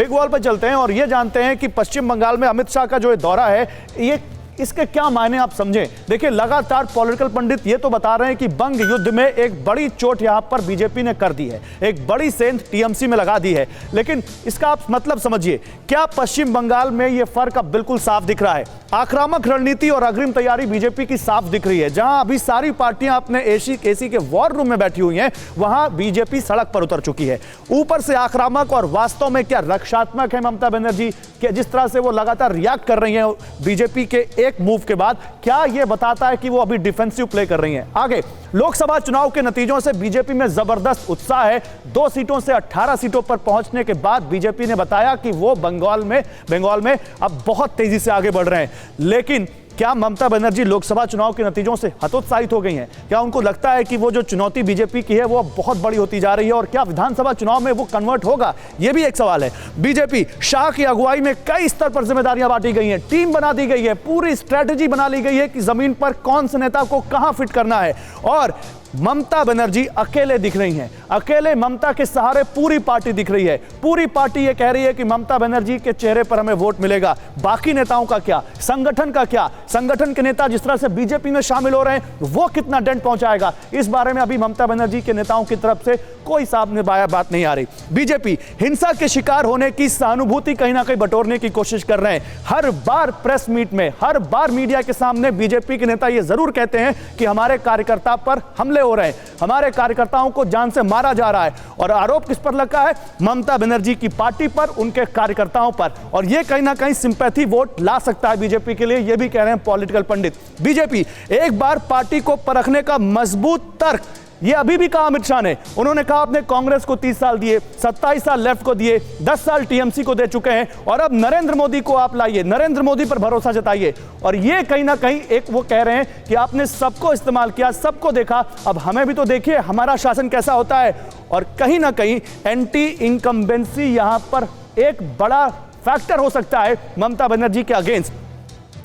Big wall पर चलते हैं और ये जानते हैं कि पश्चिम बंगाल में अमित शाह का जो दौरा है, ये इसके क्या मायने आप समझें। देखिए, लगातार पॉलिटिकल पंडित ये तो बता रहे हैं कि बंग युद्ध में एक बड़ी चोट यहां पर बीजेपी ने कर दी है, एक बड़ी सेंध टीएमसी में लगा दी है। लेकिन इसका आप मतलब समझिए, क्या पश्चिम बंगाल में यह फर्क अब बिल्कुल साफ दिख रहा है। आक्रामक रणनीति और अग्रिम तैयारी बीजेपी की साफ दिख रही है। जहां अभी सारी पार्टियां अपने एसी के वॉर रूम में बैठी हुई हैं, वहां बीजेपी सड़क पर उतर चुकी है। ऊपर से आक्रामक और वास्तव में क्या रक्षात्मक है ममता बनर्जी के, जिस तरह से वो लगातार रिएक्ट कर रही हैं बीजेपी के एक मूव के बाद, क्या यह बताता है कि वो अभी डिफेंसिव प्ले कर रही हैं। आगे लोकसभा चुनाव के नतीजों से बीजेपी में जबरदस्त उत्साह है। 2 सीटों से 18 सीटों पर पहुंचने के बाद बीजेपी ने बताया कि वो बंगाल में अब बहुत तेजी से आगे बढ़ रहे हैं। लेकिन क्या ममता बनर्जी लोकसभा चुनाव के नतीजों से हतोत्साहित हो गई हैं? क्या उनको लगता है कि वो जो चुनौती बीजेपी की है वो बहुत बड़ी होती जा रही है, और क्या विधानसभा चुनाव में वो कन्वर्ट होगा? यह भी एक सवाल है। बीजेपी शाह की अगुवाई में कई स्तर पर जिम्मेदारियां बांटी गई हैं, टीम बना दी गई है, पूरी स्ट्रेटेजी बना ली गई है कि जमीन पर कौन से नेता को कहां फिट करना है। और ममता बनर्जी अकेले दिख रही हैं, अकेले ममता के सहारे पूरी पार्टी दिख रही है। पूरी पार्टी ये कह रही है कि ममता बनर्जी के चेहरे पर हमें वोट मिलेगा। बाकी नेताओं का क्या, संगठन का क्या, संगठन के नेता जिस तरह से बीजेपी में शामिल हो रहे हैं वो कितना डेंट पहुंचाएगा, इस बारे में अभी ममता बनर्जी के नेताओं की तरफ से कोई सामने बात नहीं आ रही। बीजेपी हिंसा के शिकार होने की सहानुभूति कहीं ना कहीं बटोरने की कोशिश कर रहे हैं। हर बार प्रेस मीट में, हर बार मीडिया के सामने बीजेपी के नेता ये जरूर कहते हैं कि हमारे कार्यकर्ता पर हमले हो रहे हैं, हमारे कार्यकर्ताओं को जान से मारा जा रहा है। और आरोप किस पर लगा है? ममता बनर्जी की पार्टी पर, उनके कार्यकर्ताओं पर। और यह कहीं ना कहीं सिंपैथी वोट ला सकता है बीजेपी के लिए, यह भी कह रहे हैं पॉलिटिकल पंडित। बीजेपी एक बार पार्टी को परखने का मजबूत तर्क, ये अभी भी कहा अमित शाह ने। उन्होंने कहा आपने कांग्रेस को 30 साल दिए, 27 साल लेफ्ट को दिए, 10 साल टीएमसी को दे चुके हैं, और अब नरेंद्र मोदी को आप लाइए, नरेंद्र मोदी पर भरोसा जताइए। और ये कहीं ना कहीं एक वो कह रहे हैं कि आपने सबको इस्तेमाल किया, सबको देखा, अब हमें भी तो देखिए हमारा शासन कैसा होता है। और कहीं ना कहीं एंटी इनकम्बेंसी यहां पर एक बड़ा फैक्टर हो सकता है ममता बनर्जी के अगेंस्ट।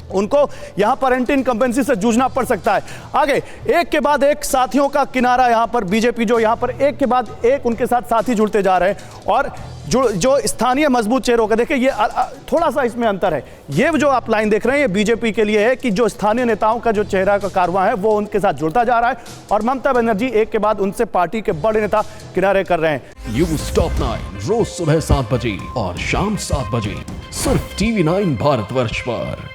उनको यहां पर एंटी इनकम्बेंसी से जूझना पड़ सकता है। आगे एक के बाद एक साथियों का किनारा, यहां पर बीजेपी जो यहां पर एक के बाद एक उनके साथ साथी जुड़ते जा रहे हैं। और जो स्थानीय मजबूत चेहरों का देखिए, ये थोड़ा सा इसमें अंतर है। ये जो आप लाइन देख रहे हैं ये बीजेपी के लिए है कि जो स्थानीय नेताओं का जो चेहरा का कारवां है वो उनके साथ जुड़ता जा रहा है, और ममता बनर्जी एक के बाद उनसे पार्टी के बड़े नेता किनारे कर रहे हैं। न्यूज़ टॉप 9 रोज सुबह 7 बजे और शाम 7 बजे सिर्फ TV9 भारतवर्ष पर।